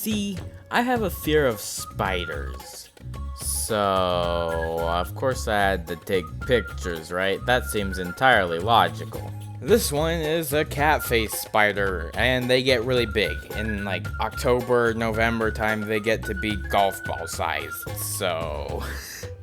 See, I have a fear of spiders. So, of course I had to take pictures, right? That seems entirely logical. This one is a cat face spider, and they get really big. In like October, November time, they get to be golf ball sized. So,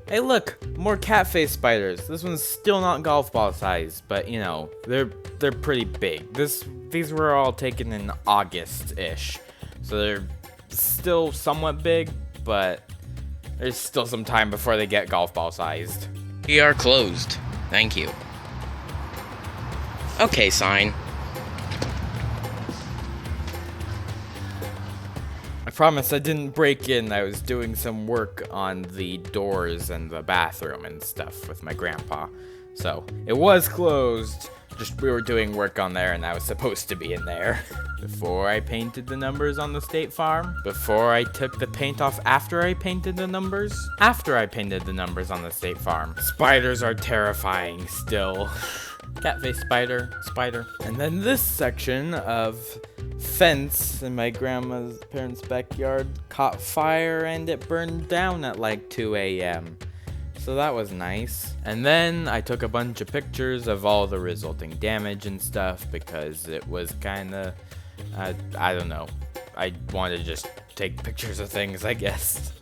hey look, more cat face spiders. This one's still not golf ball sized, but you know, they're pretty big. These were all taken in August-ish. So they're still somewhat big, but there's still some time before they get golf ball sized. We are closed. Thank you. Okay, sign. I promise I didn't break in. I was doing some work on the doors and the bathroom and stuff with my grandpa. So, it was closed. Just we were doing work on there and I was supposed to be in there. Before I painted the numbers on the State Farm. Before I took the paint off after I painted the numbers. After I painted the numbers on the State Farm. Spiders are terrifying still. Catface spider. And then this section of fence in my grandma's parents' backyard caught fire and it burned down at like 2 a.m. So that was nice. And then I took a bunch of pictures of all the resulting damage and stuff because it was kinda, I don't know. I wanted to just take pictures of things, I guess.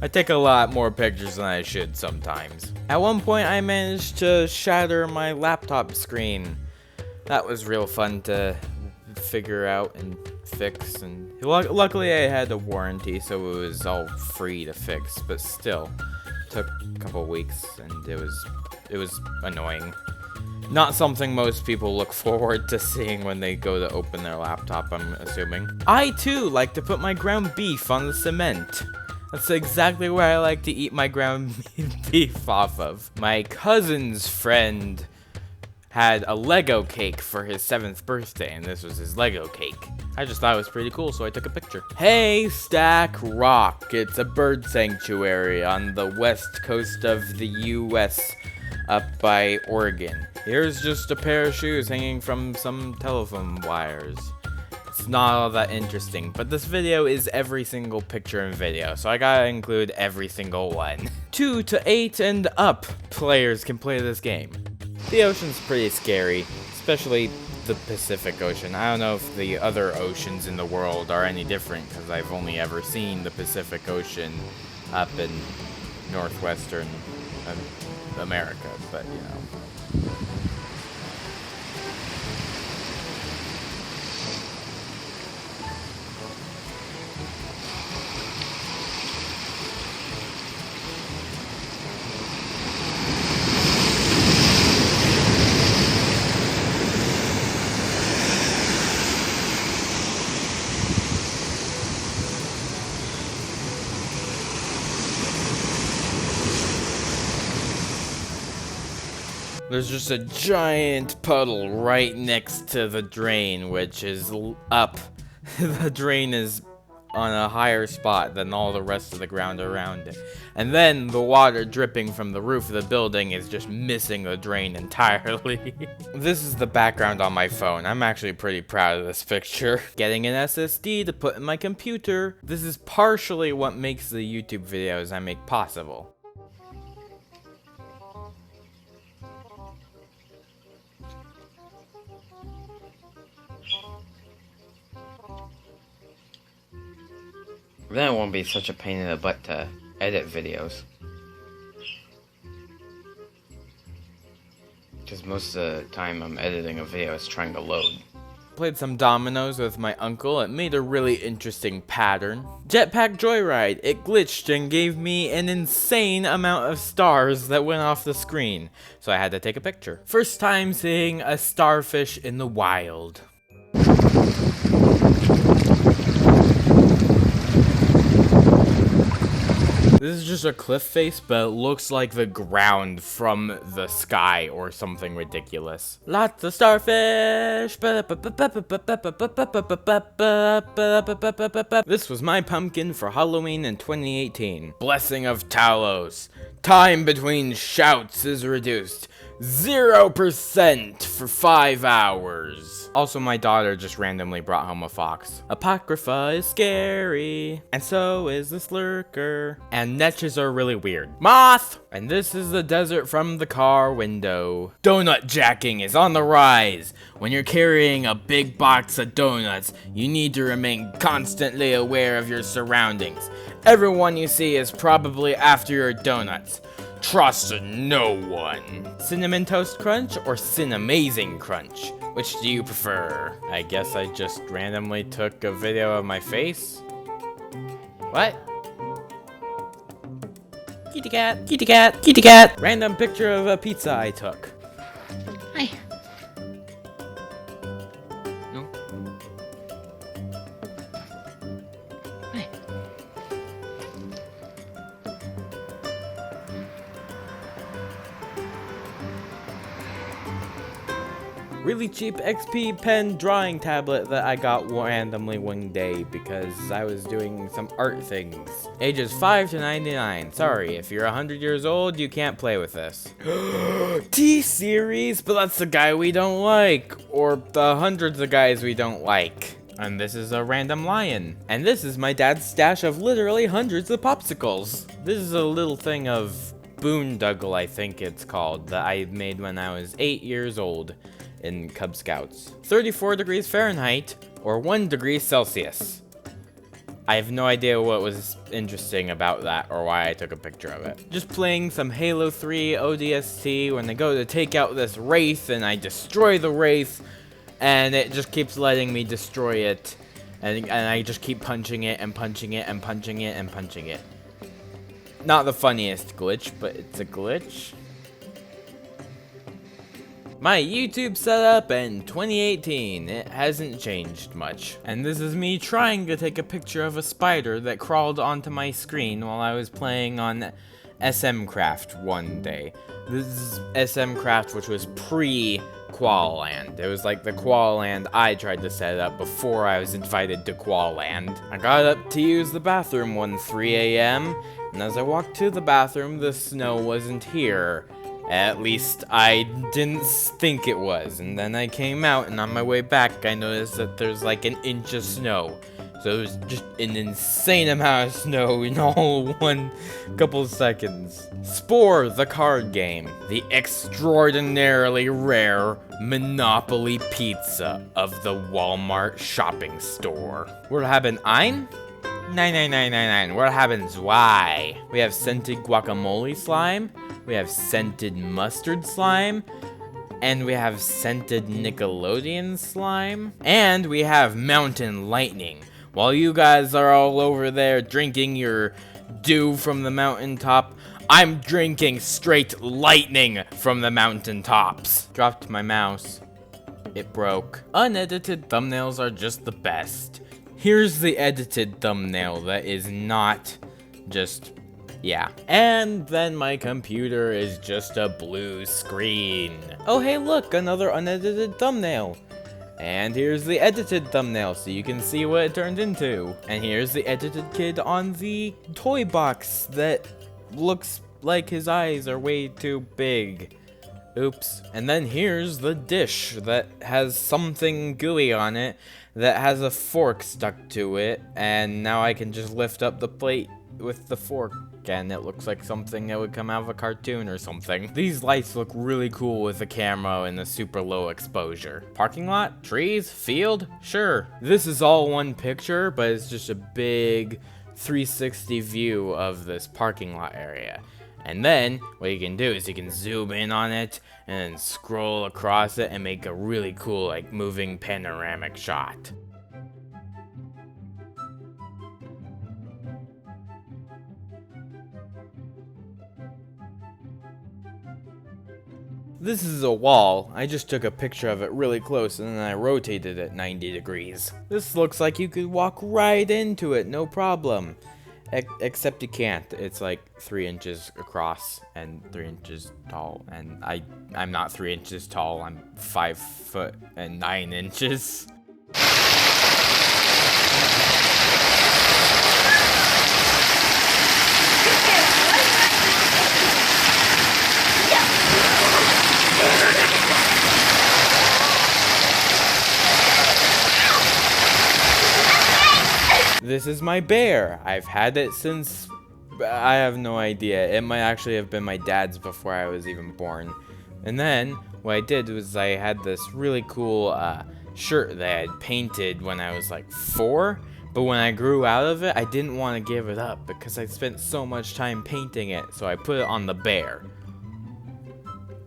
I take a lot more pictures than I should sometimes. At one point I managed to shatter my laptop screen. That was real fun to figure out and fix, and luckily I had a warranty, so it was all free to fix, but still took a couple weeks and it was annoying. Not something most people look forward to seeing when they go to open their laptop, I'm assuming. I too like to put my ground beef on the cement. That's exactly where I like to eat my ground beef off of. My cousin's friend had a Lego cake for his 7th birthday, and this was his Lego cake. I just thought it was pretty cool, so I took a picture. Hey, Stack Rock. It's a bird sanctuary on the west coast of the U.S. up by Oregon. Here's just a pair of shoes hanging from some telephone wires. It's not all that interesting, but this video is every single picture and video, so I gotta include every single one. 2 to 8 and up players can play this game. The ocean's pretty scary, especially the Pacific Ocean. I don't know if the other oceans in the world are any different, because I've only ever seen the Pacific Ocean up in northwestern America, but you know. There's just a giant puddle right next to the drain, which is up. The drain is on a higher spot than all the rest of the ground around it. And then the water dripping from the roof of the building is just missing the drain entirely. This is the background on my phone. I'm actually pretty proud of this picture. Getting an SSD to put in my computer. This is partially what makes the YouTube videos I make possible. Then it won't be such a pain in the butt to edit videos. Because most of the time I'm editing a video, it's trying to load. Played some dominoes with my uncle. It made a really interesting pattern. Jetpack Joyride. It glitched and gave me an insane amount of stars that went off the screen. So I had to take a picture. First time seeing a starfish in the wild. This is just a cliff face, but it looks like the ground from the sky or something ridiculous. Lots of starfish. This was my pumpkin for Halloween in 2018. Blessing of Talos. Time between shouts is reduced 0% for 5 hours. Also, my daughter just randomly brought home a fox. Apocrypha is scary, and so is this lurker. And netches are really weird. Moth! And this is the desert from the car window. Donut jacking is on the rise. When you're carrying a big box of donuts, you need to remain constantly aware of your surroundings. Everyone you see is probably after your donuts. Trust no one. Cinnamon Toast Crunch or Cinnamazing Crunch? Which do you prefer? I guess I just randomly took a video of my face. What? Kitty cat, kitty cat, kitty cat. Random picture of a pizza I took. Hi. No. Hi. Really cheap XP pen drawing tablet that I got randomly one day because I was doing some art things. Ages 5 to 99. Sorry, if you're 100 years old, you can't play with this. T-Series? But that's the guy we don't like. Or the hundreds of guys we don't like. And this is a random lion. And this is my dad's stash of literally hundreds of popsicles. This is a little thing of boondoggle, I think it's called, that I made when I was 8 years old. In Cub Scouts. 34 degrees Fahrenheit or 1 degree Celsius. I have no idea what was interesting about that or why I took a picture of it. Just playing some Halo 3 ODST when I go to take out this wraith and I destroy the wraith and it just keeps letting me destroy it and I just keep punching it and punching it and punching it and punching it. Not the funniest glitch, but it's a glitch. My YouTube setup in 2018, it hasn't changed much. And this is me trying to take a picture of a spider that crawled onto my screen while I was playing on SM Craft one day. This is SM Craft, which was pre-Qualland. It was like the Qualland I tried to set up before I was invited to Qualland. I got up to use the bathroom one 3 a.m. and as I walked to the bathroom, the snow wasn't here. At least I didn't think it was, and then I came out, and on my way back, I noticed that there's like an inch of snow. So it was just an insane amount of snow in all one couple seconds. Spore, the card game. The extraordinarily rare Monopoly pizza of the Walmart shopping store. What happened? Ein? 99999. What happens? Why? We have scented guacamole slime. We have scented mustard slime. And we have scented Nickelodeon slime. And we have mountain lightning. While you guys are all over there drinking your dew from the mountaintop, I'm drinking straight lightning from the mountaintops. Dropped my mouse. It broke. Unedited thumbnails are just the best. Here's the edited thumbnail that is not just, yeah. And then my computer is just a blue screen. Oh hey look, another unedited thumbnail. And here's the edited thumbnail so you can see what it turned into. And here's the edited kid on the toy box that looks like his eyes are way too big. Oops. And then here's the dish that has something gooey on it that has a fork stuck to it, and now I can just lift up the plate with the fork, and it looks like something that would come out of a cartoon or something. These lights look really cool with the camera and the super low exposure. Parking lot? Trees? Field? Sure. This is all one picture, but it's just a big 360 view of this parking lot area. And then, what you can do is you can zoom in on it, and then scroll across it, and make a really cool, like, moving panoramic shot. This is a wall. I just took a picture of it really close, and then I rotated it 90 degrees. This looks like you could walk right into it, no problem. Except you can't. It's like 3 inches across and 3 inches tall, and I'm not 3 inches tall. I'm 5 foot and 9 inches. is my bear. I've had it since, I have no idea. It might actually have been my dad's before I was even born. And then what I did was I had this really cool shirt that I had painted when I was like 4. But when I grew out of it, I didn't want to give it up because I spent so much time painting it. So I put it on the bear.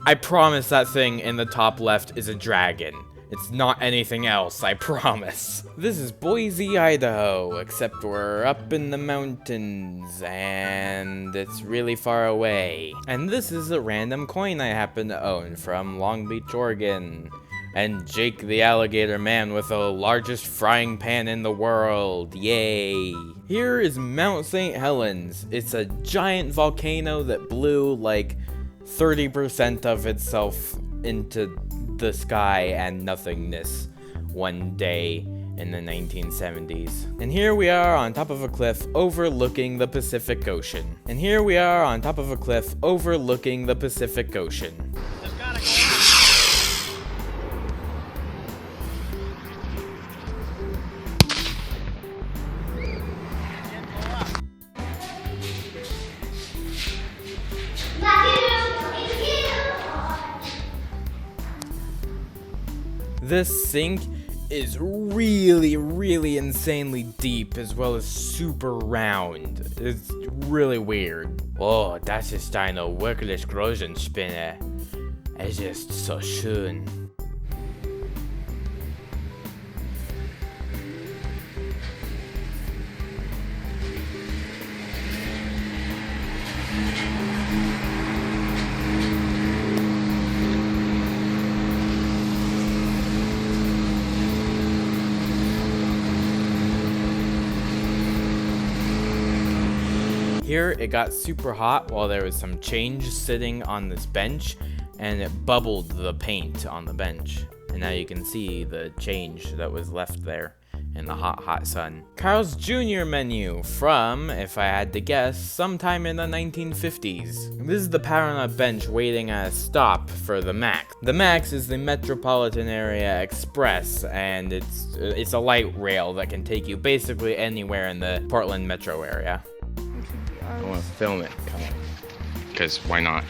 I promise that thing in the top left is a dragon. It's not anything else, I promise. This is Boise, Idaho, except we're up in the mountains, and it's really far away. And this is a random coin I happen to own from Long Beach, Oregon. And Jake the alligator man with the largest frying pan in the world, yay. Here is Mount St. Helens. It's a giant volcano that blew like 30% of itself into the sky and nothingness one day in the 1970s. And here we are on top of a cliff overlooking the Pacific Ocean. And here we are on top of a cliff overlooking the Pacific Ocean. This sink is really insanely deep as well as super round. It's really weird. Oh, das ist eine wirklich große Spinne. Es ist so schön. Here, it got super hot while there was some change sitting on this bench, and it bubbled the paint on the bench. And now you can see the change that was left there in the hot sun. Carl's Jr. menu from, if I had to guess, sometime in the 1950s. This is the pattern on a bench waiting at a stop for the Max. The Max is the Metropolitan Area Express, and it's a light rail that can take you basically anywhere in the Portland metro area. I want to film it. Come on. Because why not?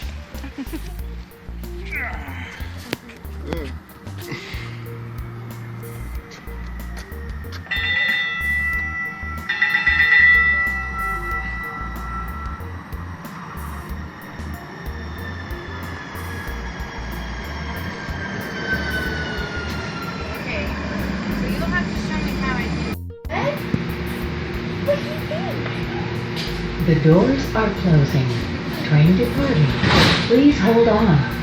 The doors are closing. Train departing. Please hold on.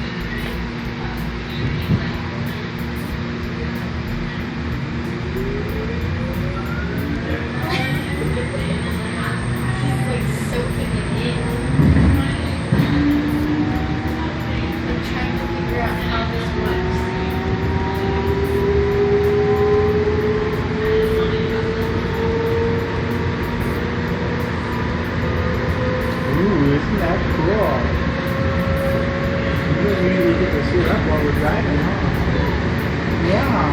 Isn't that cool? You didn't really get to see that while we're driving, huh? Yeah.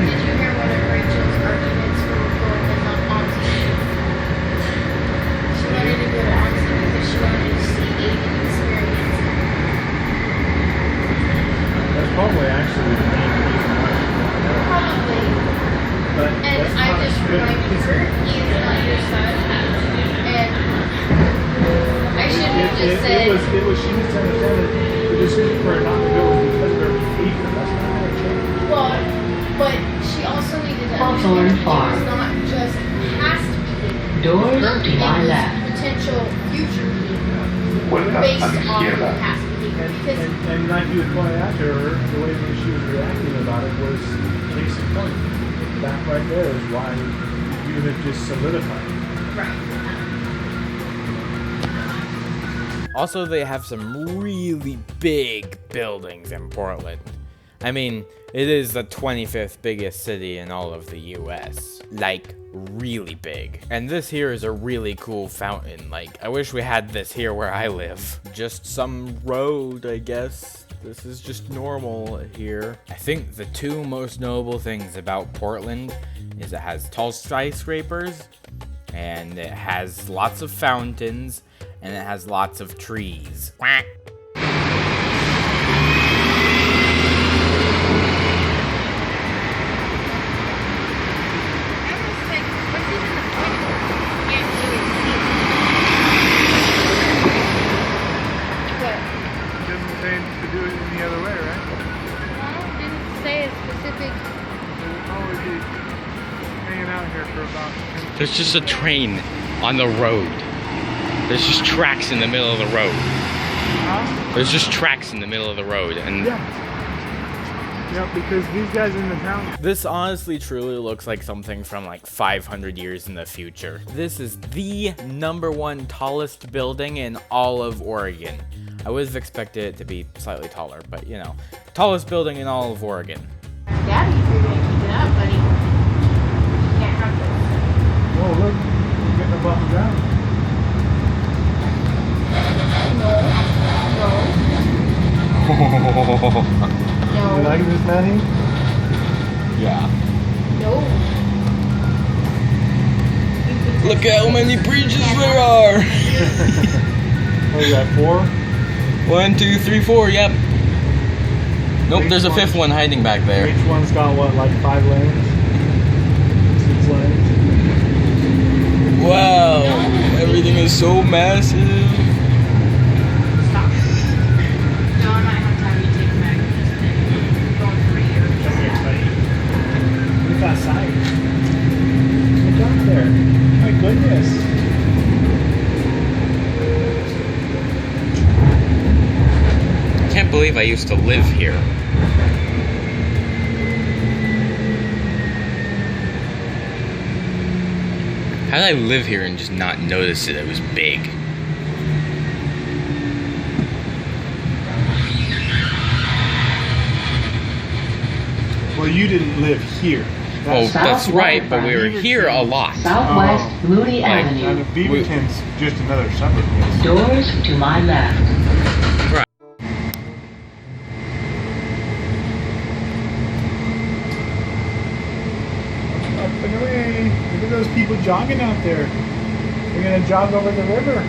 Did you hear one of Rachel's arguments for going on Oxy? She wanted to go to Oxy because she wanted to see Aiden experience. That's probably actually the main reason why. Probably. But And that's I not just good. reminded her, he is not your son. And I should have just said, She needs to understand that the decision for her not to go was because of her behavior. That's not going to change. well, but she also needed to Hawthorne understand Farm. it was not just past behavior. Doors It to my was left. potential future behavior Welcome based to on her Izquierda. past behavior. Because And like you had pointed out to her, the way that she was reacting about it was case in point. That right there is why you have just solidified. right. Also, they have some really big buildings in Portland. I mean, it is the 25th biggest city in all of the US. Like, really big. And this here is a really cool fountain. Like, I wish we had this here where I live. Just some road, I guess. This is just normal here. I think the two most notable things about Portland is it has tall skyscrapers, and it has lots of fountains, and it has lots of trees. Quack. Doesn't say to do it any other way, right? Didn't say a specific. It'll probably be hanging out here for about 10 There's just a train on the road. There's just tracks in the middle of the road. Huh? There's just tracks in the middle of the road, and Yeah. Yeah, because these guys in the town. This honestly truly looks like something from like 500 years in the future. This is the #1 tallest building in all of Oregon. I would have expected it to be slightly taller, but you know, tallest building in all of Oregon. Daddy, if you're gonna keep it up, buddy. You can't have this. Whoa, look. We're getting up off the ground. You like this, Manny? Yeah. No. look at how many bridges there are. What is that, 4? 1, 2, 3, 4. Yep. Nope, there's a fifth one hiding back there. Each one's got what, like 5 lanes? 6 lanes? Wow, everything is so massive. Stop. No, I might have to have you take it back. Just going for a year. Come here, buddy. Look outside. Look out there. My goodness. I can't believe I used to live here. How did I live here and just not notice that it was big? Well, you didn't live here. Oh, that's right, but we were here a lot. Southwest Moody Like, And Avenue. Beaverton's just another suburb. Yes. Doors to my left. Up and away. Look at those people jogging out there. They're gonna jog over the river.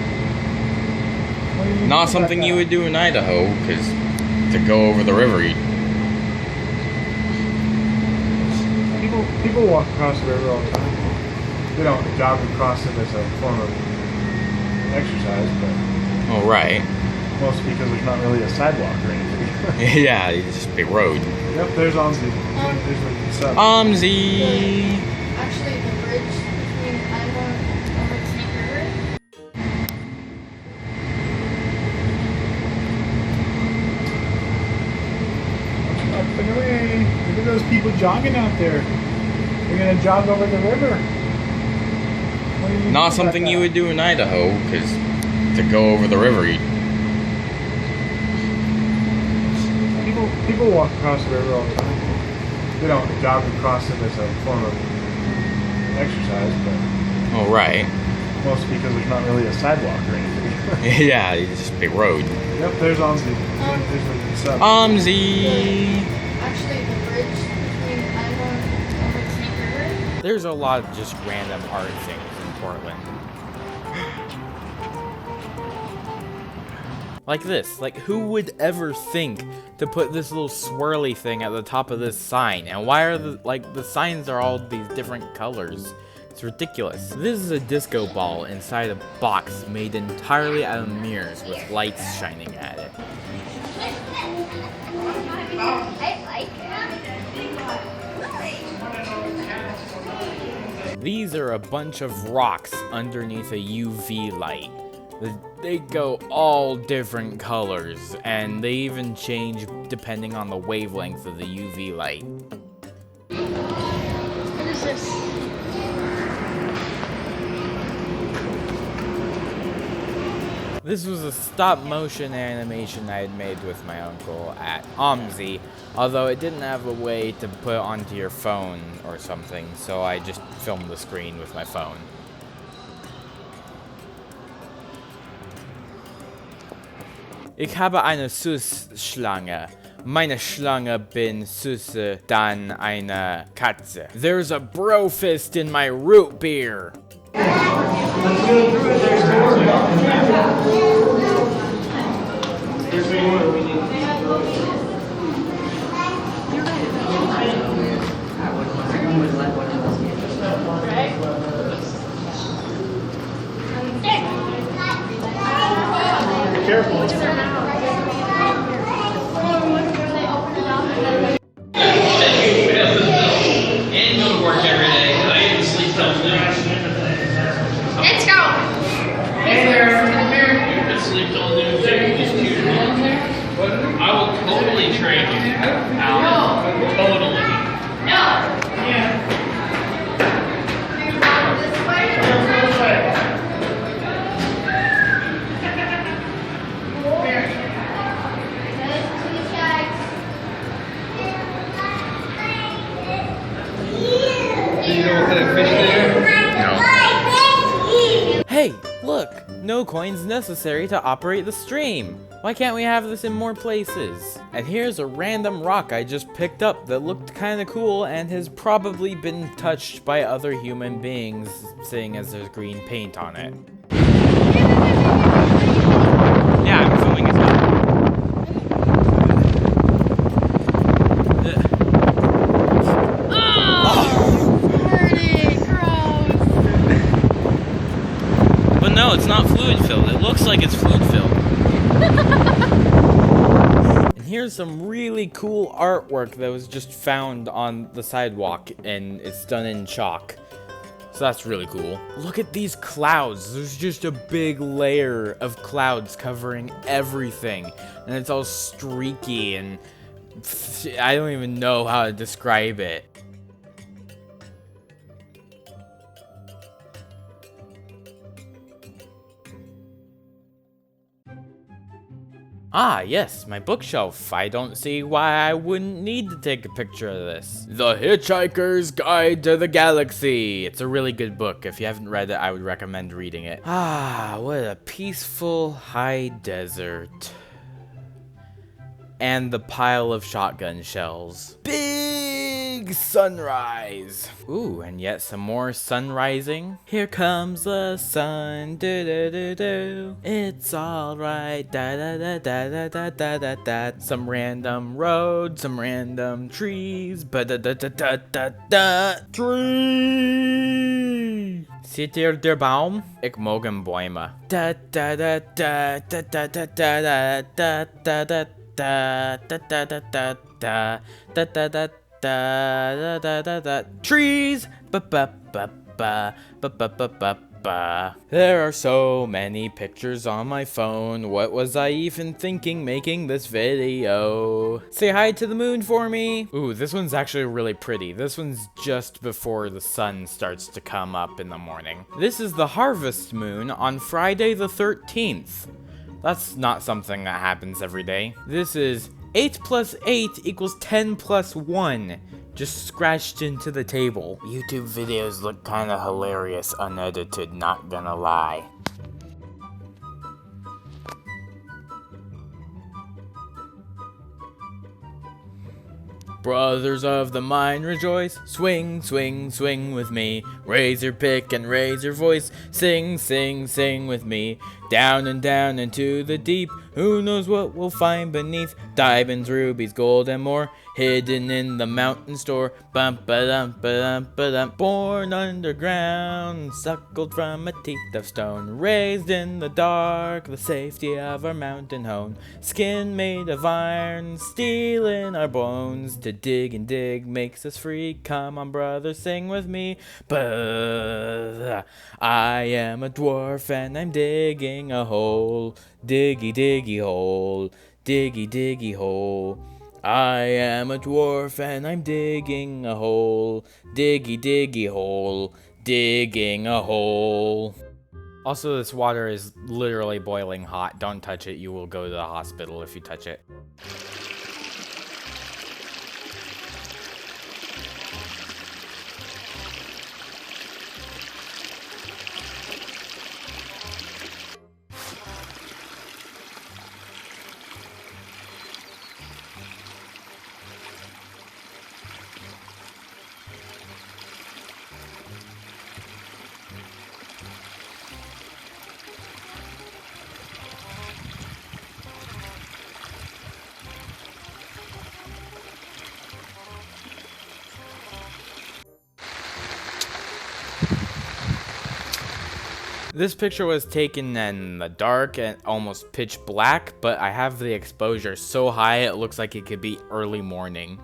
What do you think Not about something that? you would do in Idaho, because to go over the river, People walk across the river all the time. They don't jog across it as a form of exercise, but oh, right. mostly because there's not really a sidewalk or anything. Yeah, it's just a big road. Yep, there's Onzi. There's a sub. Omzi! Actually, the bridge between Iowa and Snake River. Up and away. Look at those people jogging out there. They're gonna jog over the river. What do you think Not about something that? you would do in Idaho, because to go over the river, People walk across the river all the time. They don't jog across it as a form of exercise, but oh, right. mostly because there's not really a sidewalk or anything. Yeah, it's just a big road. Yep, there's Onzi. There's a sub. Omzi! Actually, the bridge between Iowa and Snake River. There's a lot of just random art things in Portland. Like this. Like, who would ever think to put this little swirly thing at the top of this sign? And why are the signs are all these different colors? It's ridiculous. This is a disco ball inside a box made entirely out of mirrors with lights shining at it. These are a bunch of rocks underneath a UV light. They go all different colors, and they even change depending on the wavelength of the UV light. What is this? This was a stop-motion animation I had made with my uncle at OMSI, although it didn't have a way to put it onto your phone or something, so I just filmed the screen with my phone. Ich habe eine Süßschlange. Meine Schlange bin süßer than eine Katze. There's a bro fist in my root beer. Careful. And go to work every day. I even sleep till noon. Let's go. You can sleep till noon too. Just tune in. I will totally train you. Totally. No. Hey, look! No coins necessary to operate the stream! Why can't we have this in more places? And here's a random rock I just picked up that looked kinda cool and has probably been touched by other human beings, seeing as there's green paint on it. Yeah, I'm filming it now. But no, it's not fluid filled. It looks like it's fluid filled. And here's some really cool artwork that was just found on the sidewalk, and it's done in chalk. So that's really cool. Look at these clouds. There's just a big layer of clouds covering everything. And it's all streaky, and I don't even know how to describe it. Ah, yes, my bookshelf. I don't see why I wouldn't need to take a picture of this. The Hitchhiker's Guide to the Galaxy. It's a really good book. If you haven't read it, I would recommend reading it. Ah, what a peaceful high desert. And the pile of shotgun shells. Big sunrise. Ooh, and yet some more sun rising. Here comes the sun. Do do do do. It's alright. Da da da da da da da da da. Some random road, some random trees. Ba da da da da da da. Tree. Seht ihr der Baum? Ich mogen Bäume. Da da da da da da da da da da da da. Da da da da da da da da da da da da da. Trees. Ba ba ba ba ba ba ba ba ba. There are so many pictures on my phone. What was I even thinking making this video? Say hi to the moon for me. Ooh, this one's actually really pretty. This one's just before the sun starts to come up in the morning. This is the harvest moon on Friday the 13th. That's not something that happens every day. This is 8 plus 8 equals 10 plus 1. Just scratched into the table. YouTube videos look kinda hilarious unedited, not gonna lie. Brothers of the mine rejoice, swing, swing, swing with me. Raise your pick and raise your voice, sing, sing, sing with me. Down and down into the deep, who knows what we'll find beneath. Diamonds, rubies, gold and more, hidden in the mountain store. Bum ba dum ba dum ba dum. Born underground, suckled from a teeth of stone. Raised in the dark, the safety of our mountain home. Skin made of iron, steel in our bones. To dig and dig makes us free. Come on, brother, sing with me. But I am a dwarf and I'm digging a hole. Diggy, diggy hole. Diggy, diggy hole. I am a dwarf and I'm digging a hole. Diggy, diggy hole. Digging a hole. Also, this water is literally boiling hot. Don't touch it. You will go to the hospital if you touch it. This picture was taken in the dark and almost pitch black, but I have the exposure so high it looks like it could be early morning.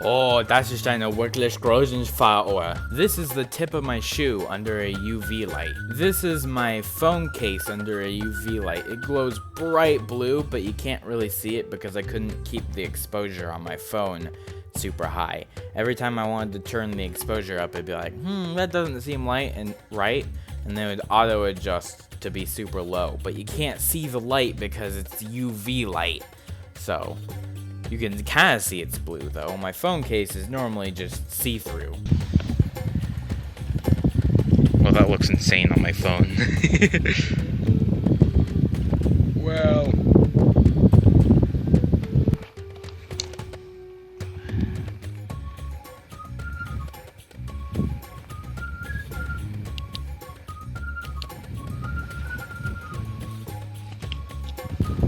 Oh, das ist eine wirklich große Feuer. This is the tip of my shoe under a UV light. This is my phone case under a UV light. It glows bright blue, but you can't really see it because I couldn't keep the exposure on my phone super high. Every time I wanted to turn the exposure up, it'd be like, that doesn't seem light and right, and then it would auto adjust to be super low. But you can't see the light because it's UV light. So you can kind of see it's blue though. My phone case is normally just see-through. Well, that looks insane on my phone. Well,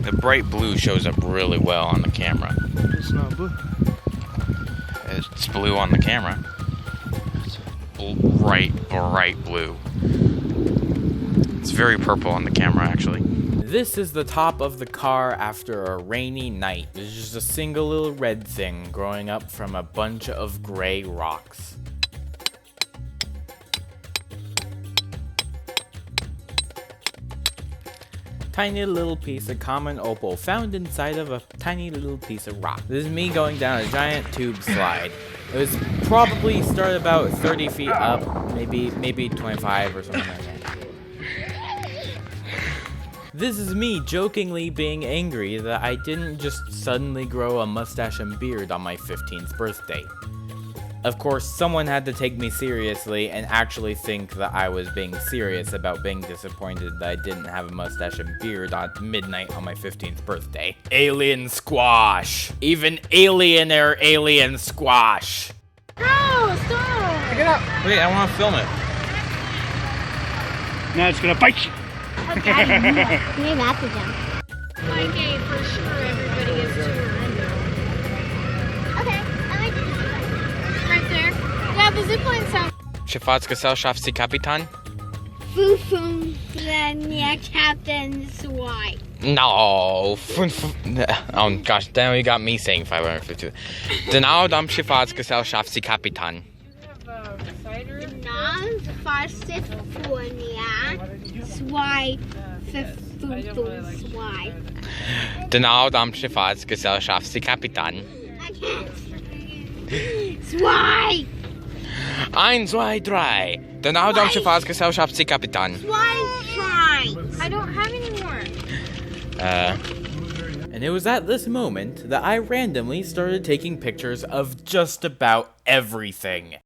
the bright blue shows up really well on the camera. It's not blue. It's blue on the camera. It's bright blue. It's very purple on the camera, actually. This is the top of the car after a rainy night. There's just a single little red thing growing up from a bunch of gray rocks. Tiny little piece of common opal found inside of a tiny little piece of rock. This is me going down a giant tube slide. It was probably started about 30 feet up, maybe 25 or something like that. This is me jokingly being angry that I didn't just suddenly grow a mustache and beard on my 15th birthday. Of course, someone had to take me seriously and actually think that I was being serious about being disappointed that I didn't have a mustache and beard at midnight on my 15th birthday. Alien squash! Even alien squash! No, stop! Pick it up! Wait, I want to film it. Now it's gonna bite you. Okay, maybe that's a jump. Like a for sure everybody gets to a window. Okay, I like the zip line. Right there. Yeah, the zip line sounds. Schifffahrtsgesellschaft Sie Kapitan? Foo-foo, the captain's wife. No, oh gosh, damn, you got me saying 550. Genau, am Schifffahrtsgesellschaft Sie Kapitan. Genau, am Schifffahrtsgesellschaft Sie Kapitan. Zwei! 1, 2, 3. Genau, am Schifffahrtsgesellschaft Sie Kapitan. I don't have any more. And it was at this moment that I randomly started taking pictures of just about everything.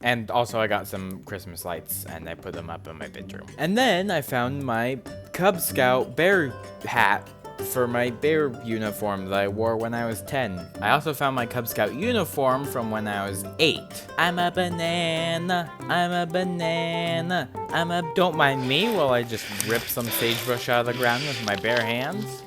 And also I got some Christmas lights and I put them up in my bedroom. And then I found my Cub Scout bear hat for my bear uniform that I wore when I was 10. I also found my Cub Scout uniform from when I was 8. I'm a banana, I'm a banana, Don't mind me while I just rip some sagebrush out of the ground with my bare hands.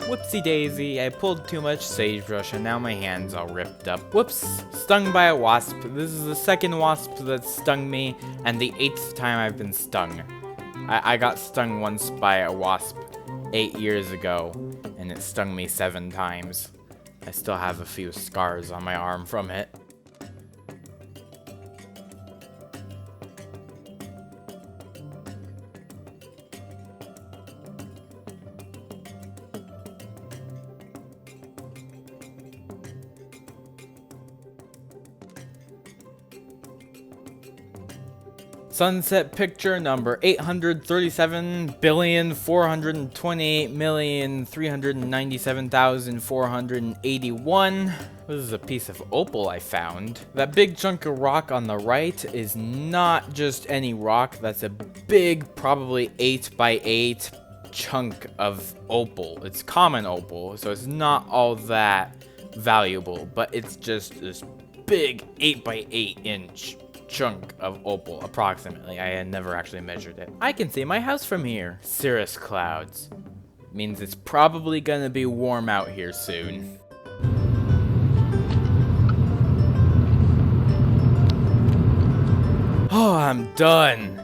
Whoopsie daisy, I pulled too much sagebrush and now my hand's all ripped up. Whoops, stung by a wasp. This is the second wasp that stung me and the 8th time I've been stung. I got stung once by a wasp 8 years ago and it stung me 7 times. I still have a few scars on my arm from it. Sunset picture number 837,428,397,481. This is a piece of opal I found. That big chunk of rock on the right is not just any rock. That's a big, probably 8x8 chunk of opal. It's common opal, so it's not all that valuable, but it's just this big 8x8 inch chunk of opal, approximately. I had never actually measured it. I can see my house from here. Cirrus clouds. Means it's probably gonna be warm out here soon. Oh, I'm done.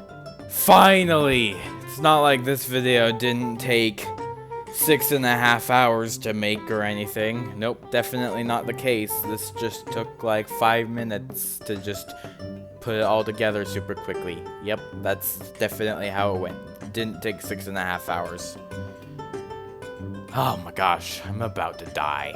Finally! It's not like this video didn't take 6.5 hours to make or anything. Nope, definitely not the case. This just took like 5 minutes to just put it all together super quickly. Yep, that's definitely how it went. Didn't take 6.5 hours. Oh my gosh, I'm about to die.